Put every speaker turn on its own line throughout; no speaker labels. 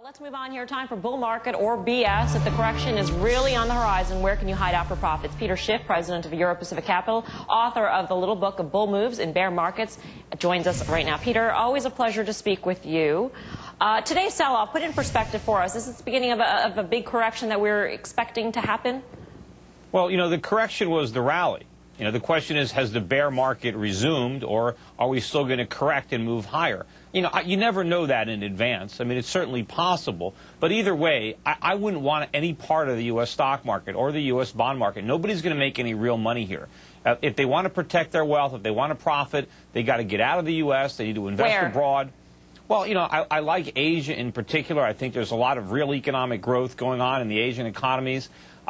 Let's move on here. Time for bull market or BS. If the correction is really on the horizon, where can you hide out for profits? Peter Schiff, president of Euro Pacific Capital, author of the little book of bull moves in bear markets, joins us right now. Peter, always a pleasure to speak with you. Today's sell-off, put in perspective for us. Is this the beginning of a big correction that we're expecting to happen?
Well, the correction was the rally. The question is, has the bear market resumed, or are we still going to correct and move higher? You never know that in advance. I mean, it's certainly possible. But either way, I wouldn't want any part of the U.S. stock market or the U.S. bond market. Nobody's going to make any real money here. If they want to protect their wealth, if they want to profit, they got to get out of the U.S. They need to invest abroad. Well, I like Asia in particular. I think there's a lot of real economic growth going on in the Asian economies.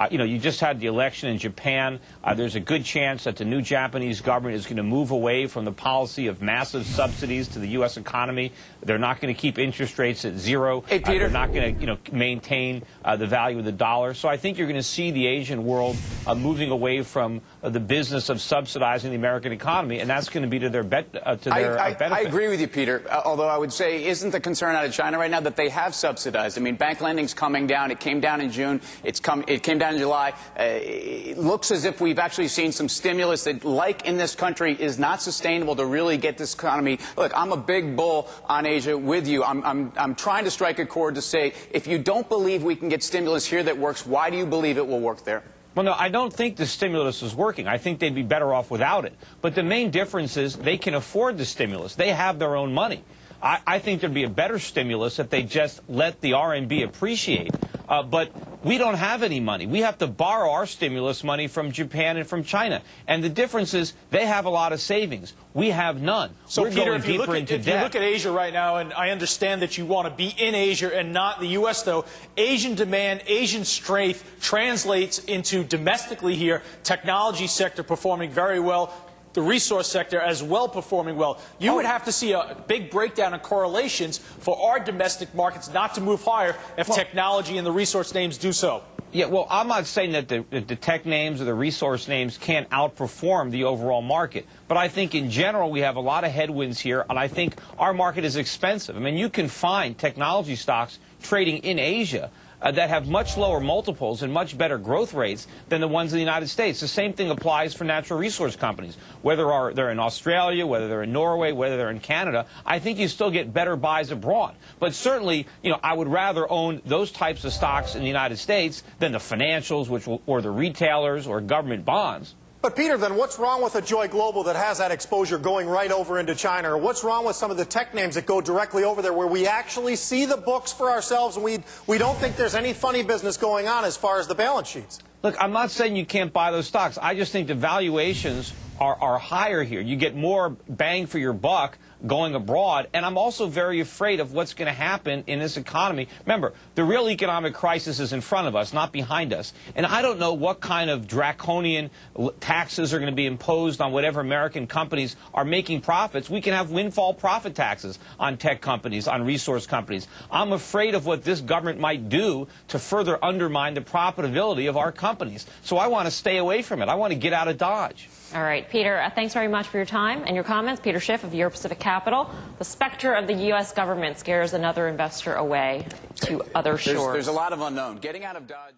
You just had the election in Japan. There's a good chance that the new Japanese government is going to move away from the policy of massive subsidies to the U.S. economy. They're not going to keep interest rates at zero.
Hey, Peter.
They're not going to, maintain the value of the dollar. So I think you're going to see the Asian world moving away from the business of subsidizing the American economy, and that's going to be to their benefit.
I agree with you, Peter. Although I would say, isn't the concern out of China right now that they have subsidized? I mean, bank lending's coming down. It came down in June. It came down in July. It looks as if we've actually seen some stimulus that, like in this country, is not sustainable to really get this economy. Look, I'm a big bull on Asia with you. I'm trying to strike a chord to say, if you don't believe we can get stimulus here that works, why do you believe it will work there?
Well, no, I don't think the stimulus is working. I think they'd be better off without it. But the main difference is they can afford the stimulus. They have their own money. I think there'd be a better stimulus if they just let the RMB appreciate. But we don't have any money. We have to borrow our stimulus money from Japan and from China. And the difference is they have a lot of savings. We have none.
So, Peter, if you look at Asia right now, and I understand that you want to be in Asia and not the U.S., though, Asian demand, Asian strength translates into domestically here, technology sector performing very well, the resource sector as well performing well. You would have to see a big breakdown in correlations for our domestic markets not to move higher if technology and the resource names do so.
Yeah, well, I'm not saying that the tech names or the resource names can't outperform the overall market. But I think in general we have a lot of headwinds here, and I think our market is expensive. I mean, you can find technology stocks trading in Asia that have much lower multiples and much better growth rates than the ones in the United States. The same thing applies for natural resource companies. Whether they're in Australia, whether they're in Norway, whether they're in Canada, I think you still get better buys abroad. But certainly, I would rather own those types of stocks in the United States than the financials, or the retailers, or government bonds.
But, Peter, then what's wrong with a Joy Global that has that exposure going right over into China? Or what's wrong with some of the tech names that go directly over there where we actually see the books for ourselves and we don't think there's any funny business going on as far as the balance sheets?
Look, I'm not saying you can't buy those stocks. I just think the valuations are higher here. You get more bang for your buck going abroad, and I'm also very afraid of what's going to happen in this economy. Remember, the real economic crisis is in front of us, not behind us, and I don't know what kind of draconian taxes are going to be imposed on whatever American companies are making profits. We can have windfall profit taxes on tech companies, on resource companies. I'm afraid of what this government might do to further undermine the profitability of our companies. So I want to stay away from it. I want to get out of Dodge.
All right, Peter, thanks very much for your time and your comments. Peter Schiff of Euro Pacific Capital. The specter of the U.S. government scares another investor away to other shores.
There's a lot of unknown. Getting out of Dodge.